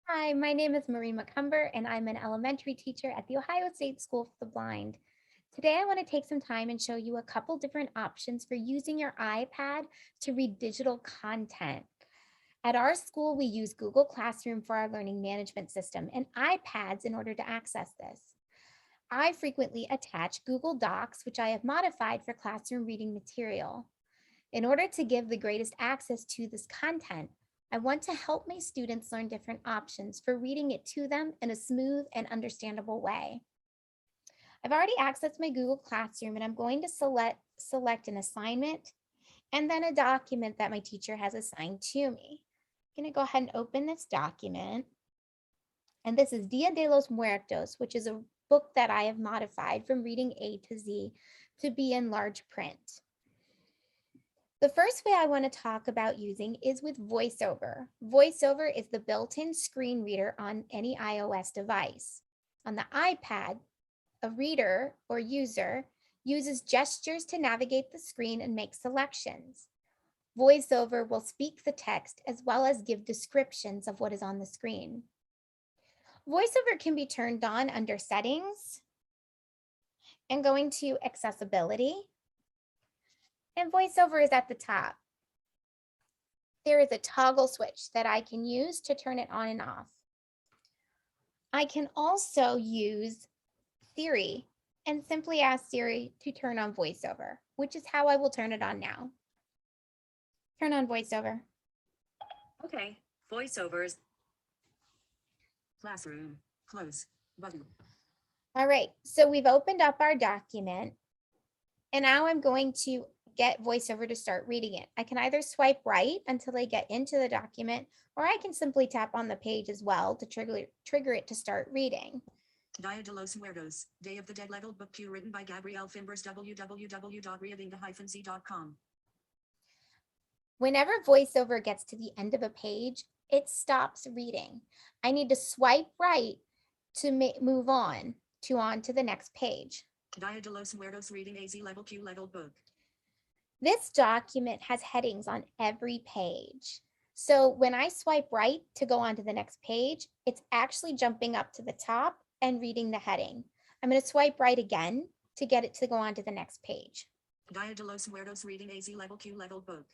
Hi, my name is Marie McCumber, and I'm an elementary teacher at the Ohio State School for the Blind. Today, I want to take some time and show you a couple different options for using your iPad to read digital content. At our school, we use Google Classroom for our learning management system and iPads in order to access this. I frequently attach Google Docs, which I have modified for classroom reading material. In order to give the greatest access to this content, I want to help my students learn different options for reading it to them in a smooth and understandable way. I've already accessed my Google Classroom and I'm going to select an assignment and then a document that my teacher has assigned to me. I'm going to go ahead and open this document. And this is Dia de los Muertos, which is a book that I have modified from reading A to Z to be in large print. The first way I want to talk about using is with VoiceOver. VoiceOver is the built-in screen reader on any iOS device. On the iPad, a reader or user uses gestures to navigate the screen and make selections. VoiceOver will speak the text as well as give descriptions of what is on the screen. VoiceOver can be turned on under Settings and going to Accessibility. And VoiceOver is at the top. There is a toggle switch that I can use to turn it on and off. I can also use Siri and simply ask Siri to turn on VoiceOver, which is how I will turn it on now. Turn on VoiceOver. Okay, voiceovers. Classroom, close, button. All right, so we've opened up our document and now I'm going to get VoiceOver to start reading it. I can either swipe right until I get into the document, or I can simply tap on the page as well to trigger it to start reading. Dia de los Muertos, Day of the Dead Level Book 2 written by Gabrielle Fimbers www.readingthehz.com. Whenever VoiceOver gets to the end of a page, it stops reading. I need to swipe right to move on to the next page. Dia de los Muertos reading AZ level Q level book. This document has headings on every page. So when I swipe right to go on to the next page, it's actually jumping up to the top and reading the heading. I'm going to swipe right again to get it to go on to the next page. Dia de los Muertos reading AZ level Q level book.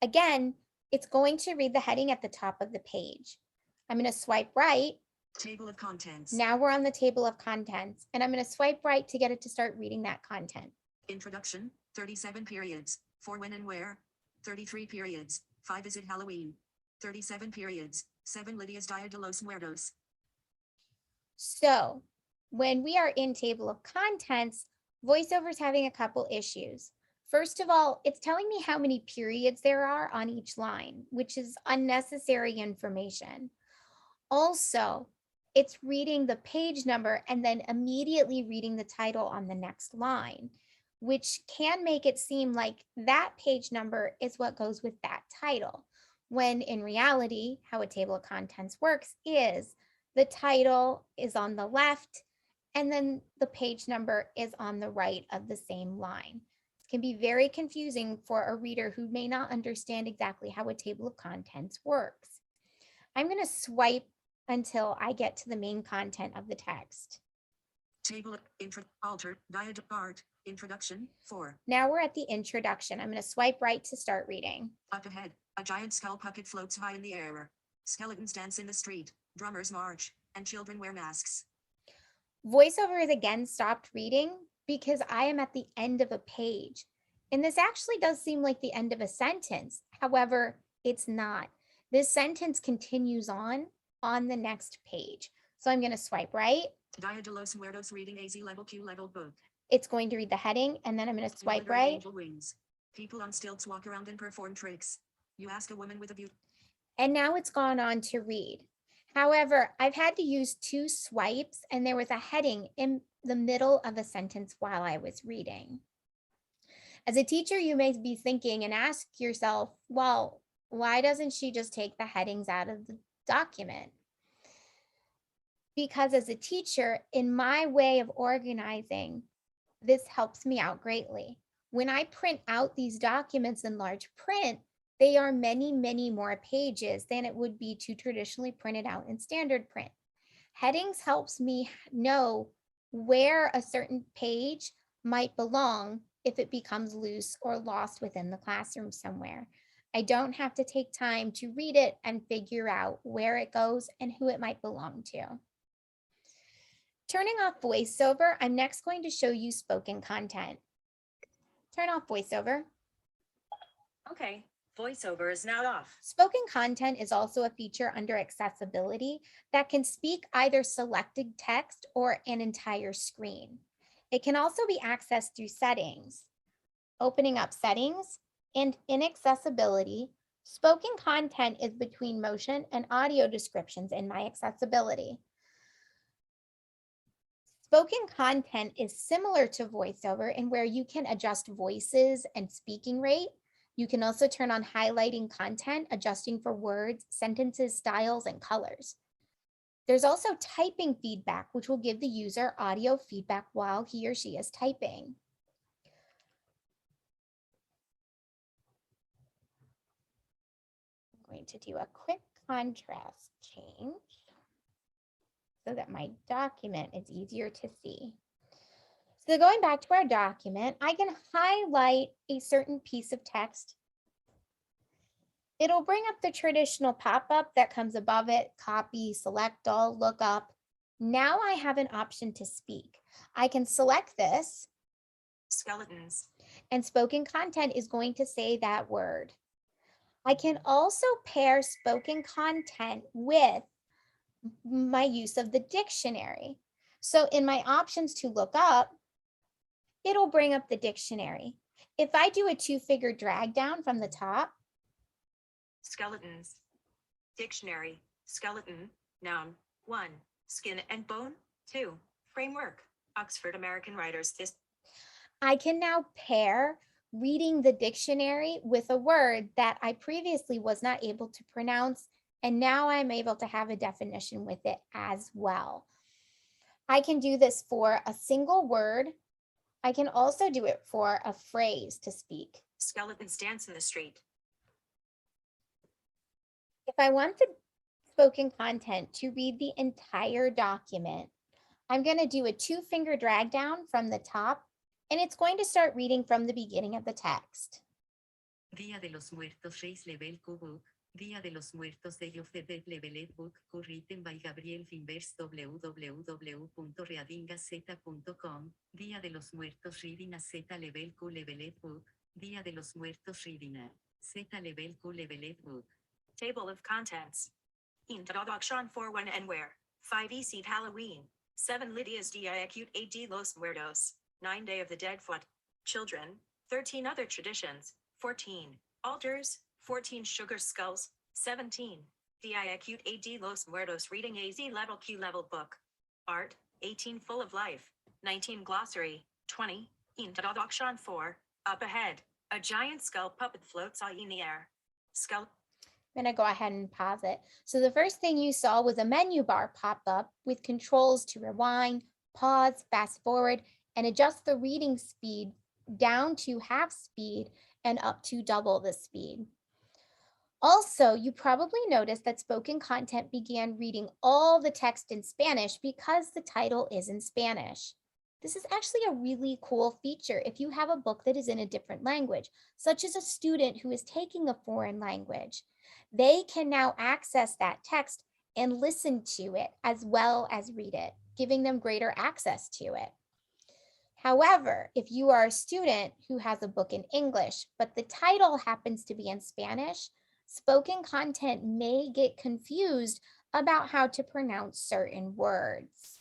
Again, it's going to read the heading at the top of the page. I'm going to swipe right. Table of contents. Now we're on the table of contents, and I'm going to swipe right to get it to start reading that content. Introduction, 37 periods, 4 when and where, 33 periods, 5 is it Halloween, 37 periods, 7 Lydia's Dia de los Muertos. So when we are in table of contents, VoiceOver is having a couple issues. First of all, it's telling me how many periods there are on each line, which is unnecessary information. Also, it's reading the page number and then immediately reading the title on the next line, which can make it seem like that page number is what goes with that title, when in reality, how a table of contents works is the title is on the left and then the page number is on the right of the same line. It can be very confusing for a reader who may not understand exactly how a table of contents works. I'm going to swipe until I get to the main content of the text. Table, alter, dia de art, introduction, 4. Now we're at the introduction. I'm going to swipe right to start reading. Up ahead, a giant skull puppet floats high in the air. Skeletons dance in the street, drummers march, and children wear masks. VoiceOver is again stopped reading because I am at the end of a page. And this actually does seem like the end of a sentence. However, it's not. This sentence continues on the next page. So I'm going to swipe right. Dia de los Muertos reading AZ level Q level book. It's going to read the heading and then I'm going to swipe right. Angel wings. People on stilts walk around and perform tricks. You ask a woman with a view. And now it's gone on to read. However, I've had to use 2 swipes and there was a heading in the middle of a sentence while I was reading. As a teacher, you may be thinking and ask yourself, well, why doesn't she just take the headings out of the document? Because as a teacher, in my way of organizing, this helps me out greatly. When I print out these documents in large print, They are many, many more pages than it would be to traditionally print it out in standard print. Headings helps me know where a certain page might belong if it becomes loose or lost within the classroom somewhere. I don't have to take time to read it and figure out where it goes and who it might belong to. Turning off VoiceOver, I'm next going to show you spoken content. Turn off VoiceOver. Okay, VoiceOver is now off. Spoken content is also a feature under accessibility that can speak either selected text or an entire screen. It can also be accessed through settings. Opening up settings and in accessibility, spoken content is between motion and audio descriptions in my accessibility. Spoken content is similar to VoiceOver in where you can adjust voices and speaking rate. You can also turn on highlighting content, adjusting for words, sentences, styles, and colors. There's also typing feedback, which will give the user audio feedback while he or she is typing. I'm going to do a quick contrast change so that my document is easier to see. So going back to our document, I can highlight a certain piece of text. It'll bring up the traditional pop-up that comes above it, copy, select all, look up. Now I have an option to speak. I can select this. Skeletons. And spoken content is going to say that word. I can also pair spoken content with my use of the dictionary. So in my options to look up, it'll bring up the dictionary. If I do a two-finger drag down from the top, Skeletons. Dictionary. Skeleton. Noun. 1. Skin and bone. 2. Framework. Oxford American Writers. I can now pair reading the dictionary with a word that I previously was not able to pronounce, and now I'm able to have a definition with it as well. I can do this for a single word. I can also do it for a phrase to speak. Skeletons dance in the street. If I want the spoken content to read the entire document, I'm going to do a two-finger drag down from the top, and it's going to start reading from the beginning of the text. Día de los Muertos 6 level Q-book. Día de los Muertos de Joseph Levelet book written by Gabriel Fimbers www.readingaz.com. Día de los Muertos reading a Z level Q levelet book. Día de los Muertos reading a Z level Q levelet book. Table of contents. Introduction for when and where. 5 East Halloween. 7 Lydia's Dia Acute AD Los Muertos. 9 Day of the Dead Foot. Children. 13 Other Traditions. 14. Altars. 14 Sugar Skulls. 17. Dia Acute AD Los Muertos Reading AZ Level Q Level Book. Art. 18 Full of Life. 19 Glossary. 20. Introduction 4. Up ahead. A giant skull puppet floats in the air. Skull. I'm going to go ahead and pause it. So the first thing you saw was a menu bar pop up with controls to rewind, pause, fast forward, and adjust the reading speed down to half speed and up to double the speed. Also, you probably noticed that spoken content began reading all the text in Spanish because the title is in Spanish. This is actually a really cool feature if you have a book that is in a different language, such as a student who is taking a foreign language. They can now access that text and listen to it as well as read it, giving them greater access to it. However, if you are a student who has a book in English, but the title happens to be in Spanish, spoken content may get confused about how to pronounce certain words.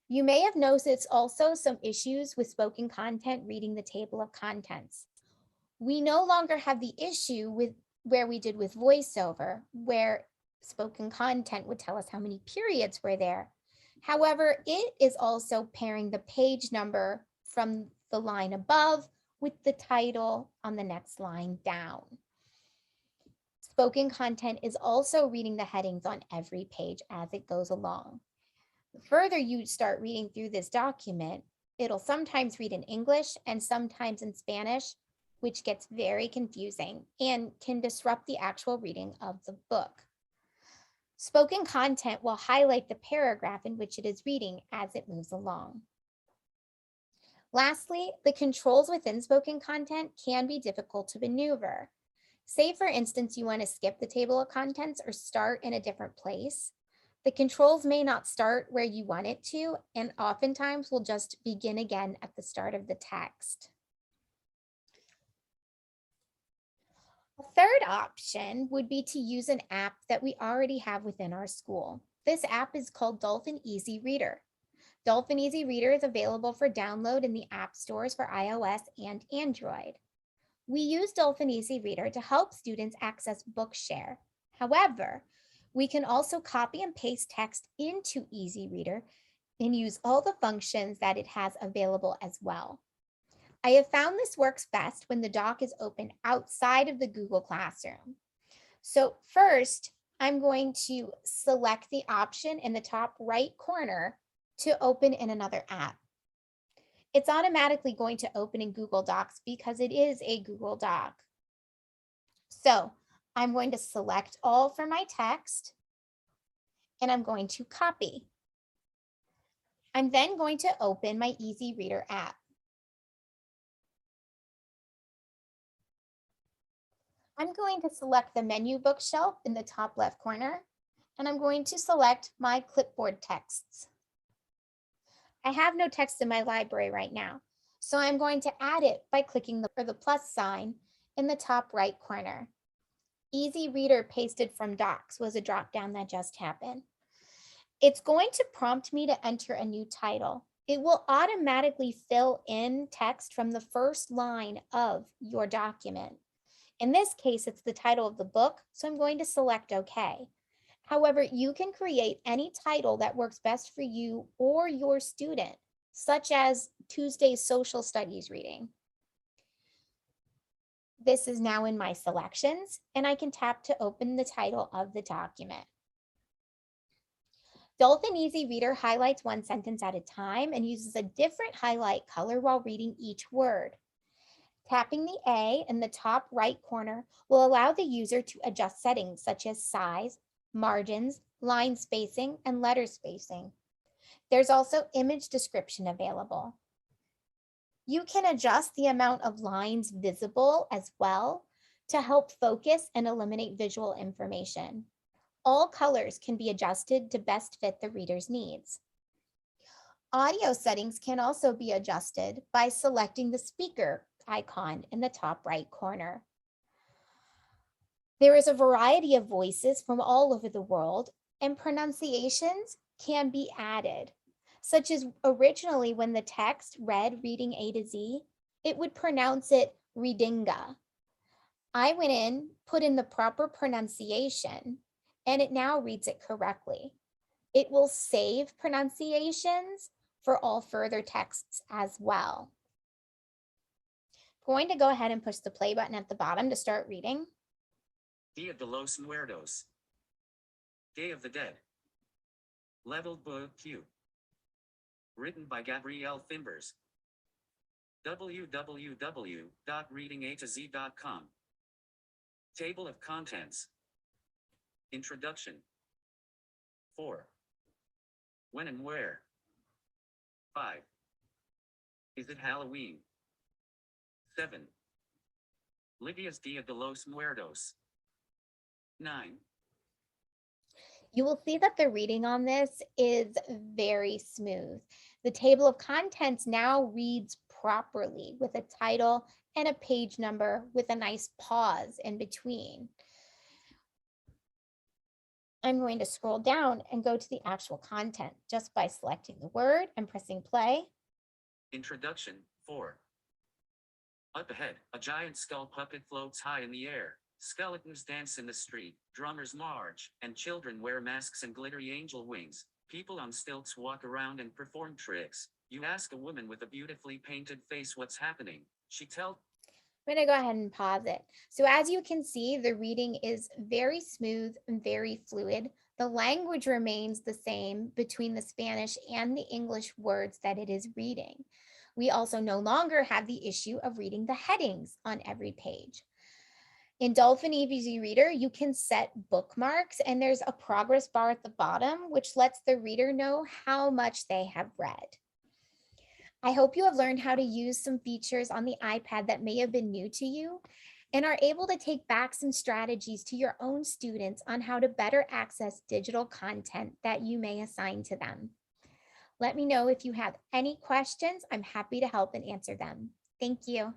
You may have noticed also some issues with spoken content reading the table of contents. We no longer have the issue with where we did with VoiceOver, where spoken content would tell us how many periods were there. However, it is also pairing the page number from the line above with the title on the next line down. Spoken content is also reading the headings on every page as it goes along. The further you start reading through this document, it'll sometimes read in English and sometimes in Spanish, which gets very confusing and can disrupt the actual reading of the book. Spoken content will highlight the paragraph in which it is reading as it moves along. Lastly, the controls within spoken content can be difficult to maneuver. Say, for instance, you want to skip the table of contents or start in a different place. The controls may not start where you want it to, and oftentimes will just begin again at the start of the text. A third option would be to use an app that we already have within our school. This app is called Dolphin EasyReader. Dolphin EasyReader is available for download in the app stores for iOS and Android. We use Dolphin EasyReader to help students access Bookshare. However, we can also copy and paste text into EasyReader and use all the functions that it has available as well. I have found this works best when the doc is open outside of the Google Classroom. So first, I'm going to select the option in the top right corner to open in another app. It's automatically going to open in Google Docs because it is a Google Doc. So I'm going to select all for my text and I'm going to copy. I'm then going to open my EasyReader app. I'm going to select the menu bookshelf in the top left corner, and I'm going to select my clipboard texts. I have no text in my library right now, so I'm going to add it by clicking the plus sign in the top right corner. EasyReader pasted from docs was a dropdown that just happened. It's going to prompt me to enter a new title. It will automatically fill in text from the first line of your document. In this case, it's the title of the book, so I'm going to select OK. However, you can create any title that works best for you or your student, such as Tuesday's social studies reading. This is now in my selections, and I can tap to open the title of the document. Dolphin EasyReader highlights one sentence at a time and uses a different highlight color while reading each word. Tapping the A in the top right corner will allow the user to adjust settings such as size, margins, line spacing, and letter spacing. There's also image description available. You can adjust the amount of lines visible as well to help focus and eliminate visual information. All colors can be adjusted to best fit the reader's needs. Audio settings can also be adjusted by selecting the speaker icon in the top right corner. There is a variety of voices from all over the world, and pronunciations can be added, such as originally when the text read reading A to Z, it would pronounce it readinga. I went in, put in the proper pronunciation, and it now reads it correctly. It will save pronunciations for all further texts as well. I'm going to go ahead and push the play button at the bottom to start reading. Dia de los Muertos. Day of the Dead. Level Book Q. Written by Gabrielle Fimbers. www.readingatozz.com. Table of Contents. Introduction. 4. When and where? 5. Is it Halloween? 7. Lydia's Dia de los Muertos. 9. You will see that the reading on this is very smooth. The table of contents now reads properly with a title and a page number with a nice pause in between. I'm going to scroll down and go to the actual content just by selecting the word and pressing play. Introduction. 4. Up ahead, a giant skull puppet floats high in the air. Skeletons dance in the street, drummers march, and children wear masks and glittery angel wings. People on stilts walk around and perform tricks. You ask a woman with a beautifully painted face what's happening. She tells. I'm going to go ahead and pause it. So as you can see, the reading is very smooth and very fluid. The language remains the same between the Spanish and the English words that it is reading. We also no longer have the issue of reading the headings on every page. In Dolphin EasyReader, you can set bookmarks, and there's a progress bar at the bottom, which lets the reader know how much they have read. I hope you have learned how to use some features on the iPad that may have been new to you and are able to take back some strategies to your own students on how to better access digital content that you may assign to them. Let me know if you have any questions. I'm happy to help and answer them. Thank you.